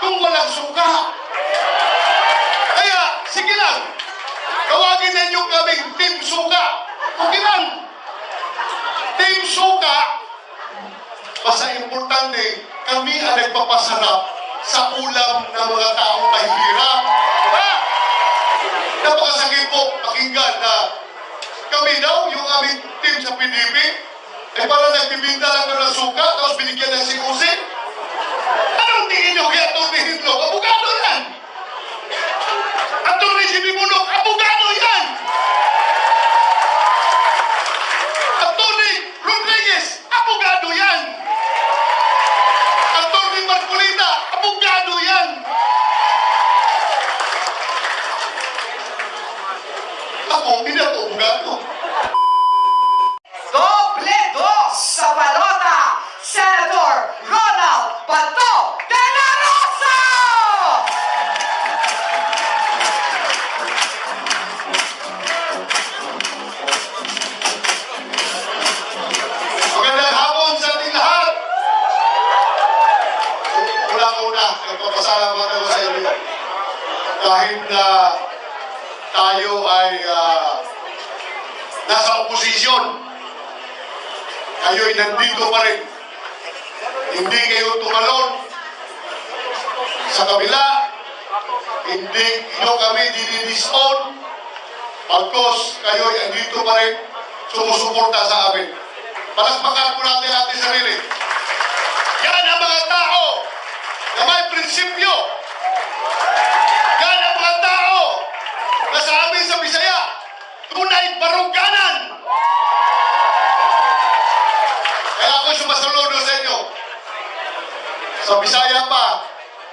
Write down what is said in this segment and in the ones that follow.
kung walang suka. Kaya, sige lang. Tawagin ninyo kaming Team Suka. Okay lang. Team Suka, basta importante, kami ang nagpapasarap sa ulam ng mga taong mahirap. Ha? Napakasakit po pakinggan na kami daw, yung aming team sa PDP, ay parang nagbibinta lang ng suka, tapos binigyan ng sikusin. Anong tingin nyo kaya Atty. Hitlog? Abogado yan! Atty. Jimmy Bunok, abogado yan! Atty. Rodriguez, abogado yan! Atty. Marcolita, abogado yan! Ako, hindi ako abogado. Doble dos sa balota, Senator Ronald Bato de la Rosa! Magandang hapon sa ating lahat. Unang-una, nagpapasalamat ako sa inyo. Kahit na tayo ay nasa oposisyon, kayo ay nandito pa rin. Hindi kayo tumalon sa kabila. Hindi nyo kami dinidison. Pagkos kayo ay nandito pa rin, sumusuporta sa amin. Palakpakan po natin ating sarili. Yan ang mga tao na may prinsipyo. Yan ang mga tao na sa amin sa Bisaya, tunay baruganan. Kaya ako sumasaludo sa inyo. Sa Bisaya pa,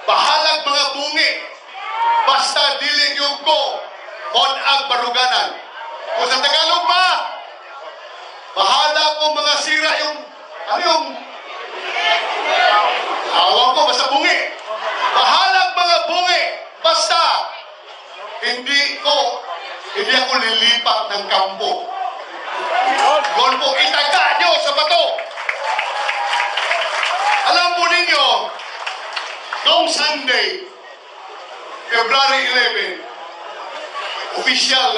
bahalag mga bungi, basta dili yung ko, on ang baruganan. Kung sa Tagalog pa, bahala ko mga sira yung, ano yung, awang ko, basta bungi. Bahalag mga bungi, basta, hindi ako lilipat ng kampo. Doon po, itaga nyo sa bato. Alam po ninyo, noong Sunday, February 11, official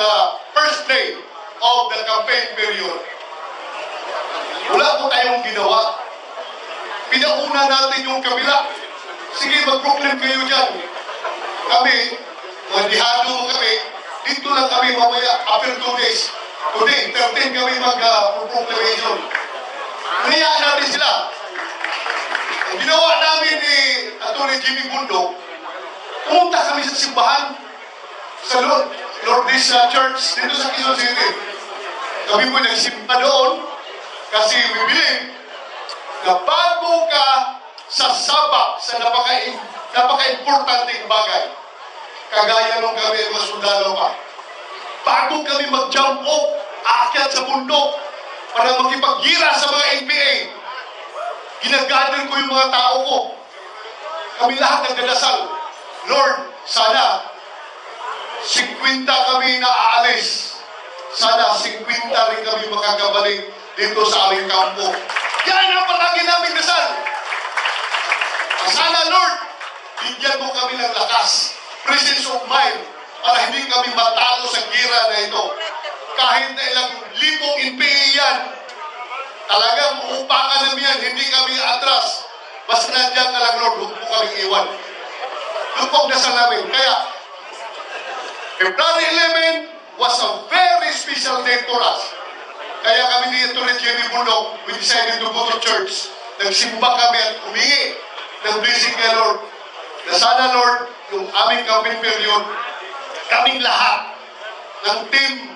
first day of the campaign period, wala po tayong ginawa. Pinauna natin yung kabila. Sige, mag-proclaim kayo dyan. Kami, mandihado mo kami, dito lang kami mamaya after 2 days. Today, 13 kami mag-proclamation. Hinayaan natin sila. Ang ginawa namin ni Atty. Jimmy Bunok, pumunta kami sa simbahan sa Lourdes Church dito sa Quezon City. Kami po nagsimba doon kasi we believe na bago ka sasabak sa napaka-importanteng bagay, kagaya nung kami mga sundalo pa, bago kami mag-jump off, aakyat sa bundok para makipaggira sa mga NPA, ginagather ko yung mga tao ko. Kami lahat nagdadasal, Lord, sana 50 kami na aalis. Sana 50 rin kami makakabalik dito sa aming kampo. Yan ang palagi namin dasal. Sana, Lord, bigyan mo kami ng lakas, presence of mind, para hindi kami matalo sa gira na ito. Kahit na ilang libong NPA yan, talagang uupakan namin yan, hindi kami atras. Basta nandiyan ka lang, Lord, huwag mo kaming iwan. Lupog dasal namin. Kaya, February 11 was a very special day for us. Kaya kami ni Atty. Jimmy Bunok, we decided to go to church. Nagsimba kami at humingi ng blessing kay Lord. Na sana, Lord, yung aming campaign period, kaming lahat ng team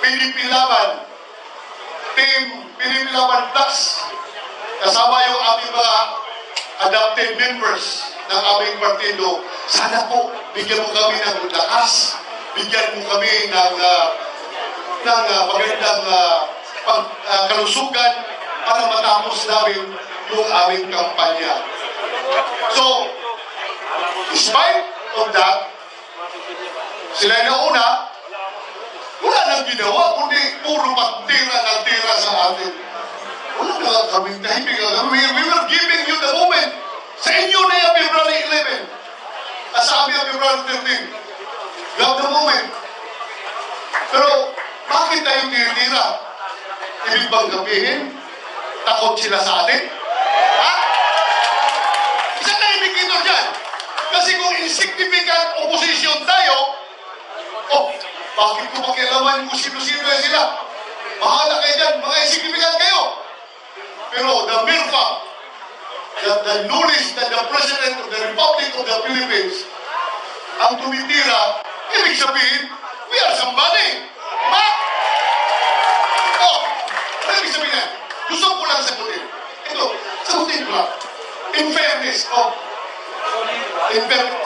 PDP Laban, team PDP Laban Plus, kasama yung aming mga adopted members ng aming partido, sana po, bigyan mo kami ng lakas, bigyan mo kami ng magandang kalusugan para matapos namin yung aming kampanya. So, despite of that, sila na una, wala nang ginawa, kundi puro pagtira ng tira sa atin. Wala na kaming tahimik. We were giving you the moment. Sa inyo na yung February sa amin ang February 13. Love the moment. Pero, bakit tayo tinitira? Ibig bang gabihin? Takot sila sa atin? Ha? Isang na indicator dyan. Kasi kung insignificant opposition tayo, oh, bakit ko pakialaman kung sino-sino yan sila? Bahala kayo dyan, mga insignificant kayo. Pero the mere fact that the knowledge that the President of the Republic of the Philippines ang tumitira, ibig sabihin, we are somebody. Ha? Oh, ano ibig sabihin yan? Gusto ko lang sagutin. Ito, sagutin ko lang. In fairness,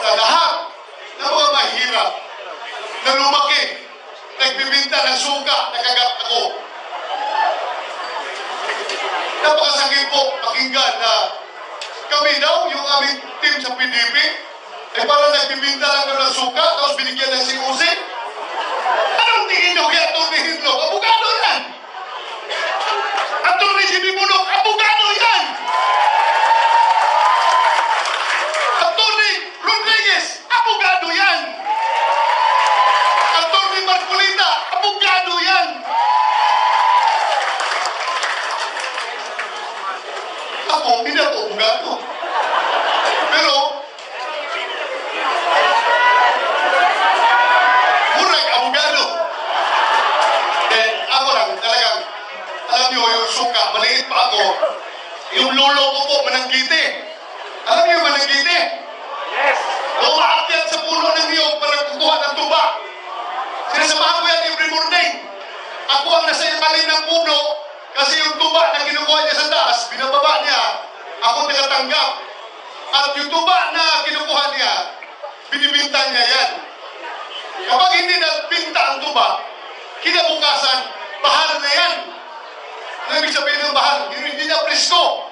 lahat ng mga mahirap na lumaki, nagbibinta ng suka, nakagat ako. Napakasakit po pakinggan na kami daw, yung aming team sa PDP, ay parang nagbibinta lang ng suka, tapos binigyan ng COC. Anong tingin nyo kaya Atty. Hindlog? Abogado yan! Atty. Jimmy Bulog, abogado yan! Atty. Rodriguez, abogado yan! Atty. Marcolita, abogado yan! Ako, hindi ako abogado. Pero, murag abogado. Then, ako lang, talagang, alam niyo, yung suka, maliit pa ako. Yung lolo ko po, mananggiti. Alam niyo, mananggiti? Yes. Umaakyat sa puno ng niyog para kukuha ng tuba. Sinasamahan ko yan every morning. Ako ang nasa ilalim ng puno kasi yung tuba na kinukuha niya sa taas, binababa niya, ako nakatanggap. At yung tuba na kinukuha niya, binibinta niya yan. Kapag hindi nagbinta ang tuba, kinabukasan, bahal na yan. Ano ibig sabihin ng bahal? Hindi na presko.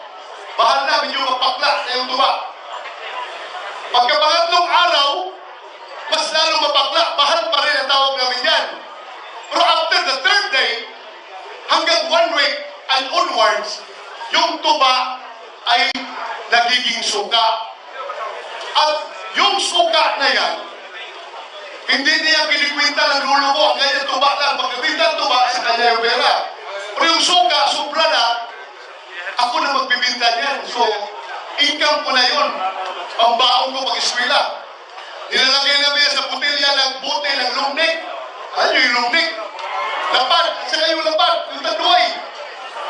Bahal na, medyo mapakla na yung tuba. Pagkapangatlong araw, mas lalong mapakla, bahal pa rin ang tawag namin yan. Pero after the third day, hanggang 1 week and onwards, yung tuba ay nagiging suka. At yung suka na yan, hindi niya kinikwinta ng lulo ko, ang ganyan tuba lang. Pagkabinta ang tuba, sa kanya yung pera. Pero yung suka, sobra na, ako na magbibinta niyan. So, income ko na yun. Pambaon ko pag-eskwela. Nilalagay namin yan sa putilya ng bote ng lumnik. Alam niyo yung lumnik? Lapad, at saka yung lapad, yung tanduay.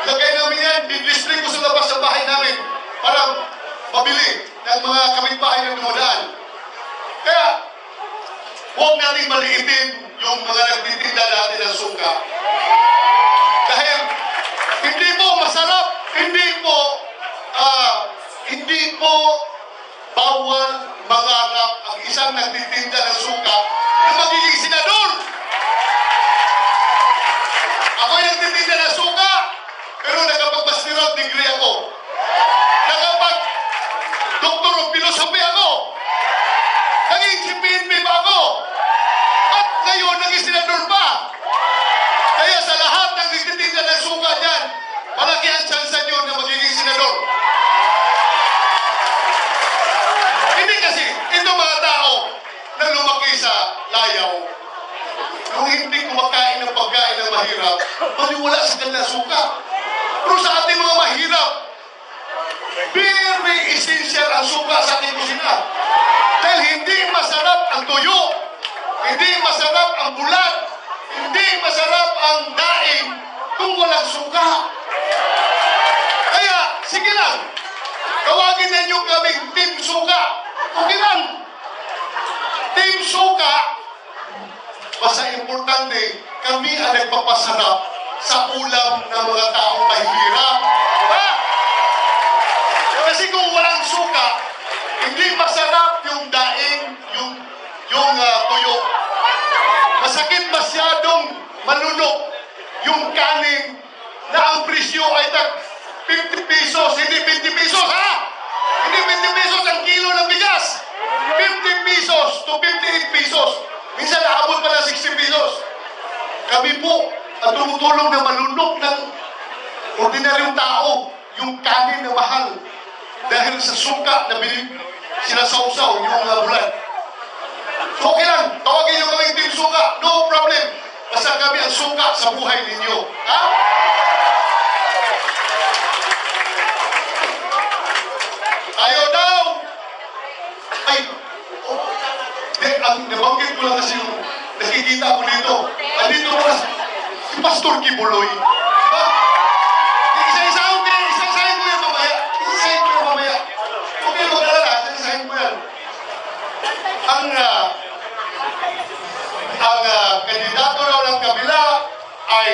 Lagay namin yan, didistrict ko sa labas sa bahay namin para mabili ng mga kapitbahay na dumadaan. Kaya, huwag natin maliitin yung mga nagtitinda natin ng suka. Dahil, hindi po masarap, hindi po bawal mangarap ang isang nagtitinda ng suka na magiging senador. Ako yung nagtitinda ng suka, pero nakapag-master's degree ako. Nakapag-doctor of philosophy ako. Naging CPNP pa ako. At ngayon, naging senador pa. Kaya sa lahat ng nagtitinda ng suka dyan, malaki ang tsansa nyo na magiging senador. Hindi kasi, ito mga tao na lumaki sa layaw, nung hindi kumakain ng pagkain ng mahirap, maniwala sa kanilang suka. Pero sa ating mga mahirap, very essential ang suka sa ating kusina. Dahil hindi masarap ang tuyo, hindi masarap ang bulat, hindi masarap ang daing kung walang suka. Kaya, sige lang, tawagin ninyo kaming Team Suka. Okay lang. Team Suka, basta importante, kami ang nagpapasarap sa ulam ng mga taong mahirap. Ha? Kasi kung walang suka, hindi masarap yung daing, yung tuyo. Masakit masyadong malunok yung kanin na ang presyo ay 50 pesos, hindi 20 pesos, ha? Hindi 20 pesos ang kilo ng bigas. 50 pesos to 58 pesos. Minsan naabot pa ng 60 pesos. Kami po ang tumutulong na malunok ng ordinaryong tao yung kanin na mahal dahil sa suka na sinasawsaw yung bulan. So okay lang, tawagin niyo kaming Team Suka, no problem. Basta kami ang suka sa buhay ninyo. Ha? Ayaw daw! Ay, ang nabanggit ko lang kasi yung nakikita ko dito. Andito mo si Pastor Kibuloy. Ha? Isa-isahin ko yan. Isa-isahin ko yan mamaya. Isa-isahin ko yan mamaya. Okay, mag-alala. Isa-isahin ko yan. Ang kandidato raw ng kabila ay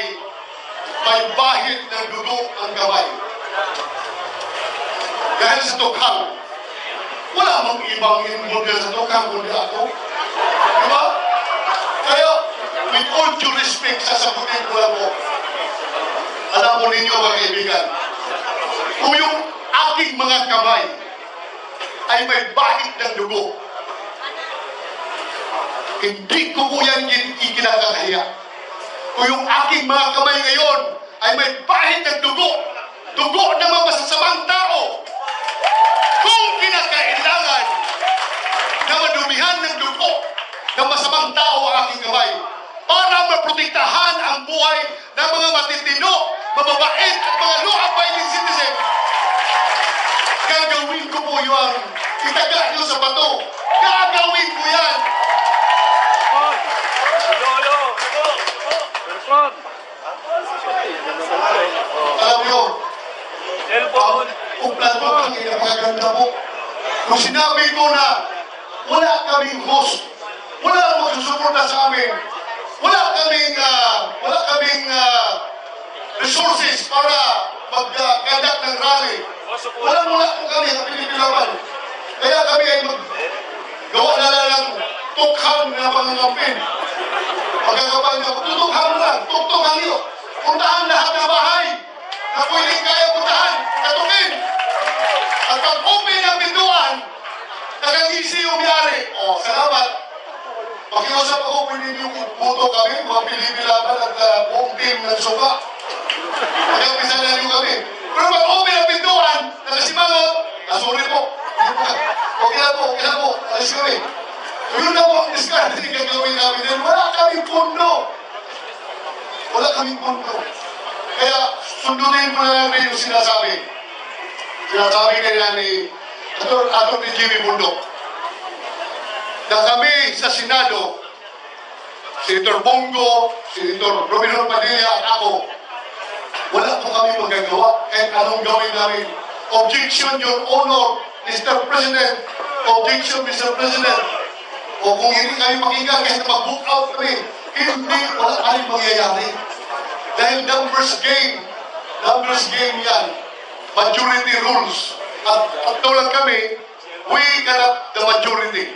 may bahid ng dugo ang kamay. Dahil sa tukhang, wala mang ibang involved sa tukhang kundi ako. Di ba? Kaya, with all due respect, sasagutin ko lang po. Alam mo ninyo mga kaibigan, kung yung aking mga kamay ay may bahid ng dugo, hindi ko po yan ikinakakahiya. Kung yung aking mga kamay ngayon ay may bahid ng dugo, dugo ng mga masasamang tao, kung kinakailangan na madumihan ng dugo ng masamang tao ang aking kamay para maprotektahan ang buhay ng mga matitino, mababait at mga law-abiding citizen, gagawin ko po yung itaga nyo sa bato. Gagawin ko yan. Alam nyo, kung plano ang napakaganda mo, kung sinabi ko na wala kaming host, wala magsusuporta sa amin, wala kaming resources para mag-conduct ng rally, wala po kami sa Pilipilaban. Kaya kami ay gawa na lang ng tukhang na pangangampin. Magkakabal na, tutukhang lang, tuktukhang nyo. Puntahan lahat ng bahay na pwedeng kaya puntahan, katukin. At pag-open ng pintuan, nakangisi yung yari. O, salamat. Pakiusap ako, pwede niyo buto kami, mga Pilipilaban at buong team ng Suka. Pag-umpisa na niyo kami. Pero pag-open ng pintuan, nakasimangot, sorry po. Okay lang po, alis kami. So yun na po ang discard na gagawin namin. Dahil wala kaming pundo. Wala kaming pundo. Kaya sundutin mo na rin yung sinasabi. Sinasabi kaya ni Atty. Jimmy Bundok na kami sa Senado, Senator Bongo, Senator Romero Padilla at ako, wala po kami magagawa kahit anong gawin namin. Objection, Your Honor, Mr. President. Objection, Mr. President. O kung hindi kami pakinggan kahit na mag-book out kami, hindi, wala kami mangyayari. Dahil numbers game yan. Majority rules. At tulad kami, we cannot the majority.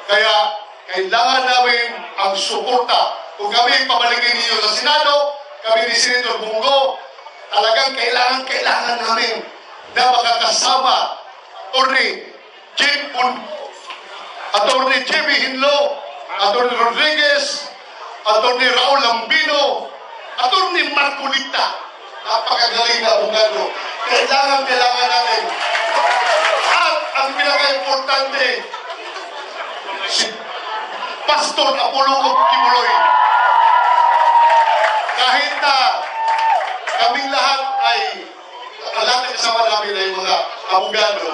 Kaya, kailangan namin ang suporta. Kung kami pabalikin ninyo sa Senado, kami ni Senator Bongo, talagang kailangan namin na makakasama Atty. J.B. Hinlo, Atty. Rodriguez, Atty. Raul Lambino, Atty. Marcolita. Napakagaling na abogado. Kailangan natin. At ang pinaka-importante, si Pastor Apollo Kibuloy. Kahit na kaming lahat ay lahat ng kasama namin ay mga abogado,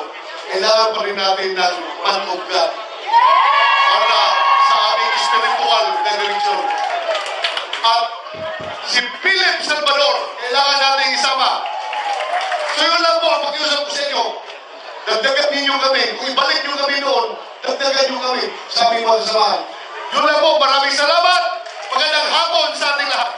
kailangan pa rin natin ng man of God para sa aming spiritual na direksyon. At si Philip Salvador, kailangan natin isama. So yun lang po ang pag-iusap ko sa inyo. Dagdagan ninyo kami. Kung ibalik nyo kami noon, dagdagan nyo kami sa aming magsasamahan. Yun lang po. Maraming salamat. Magandang hapon sa ating lahat.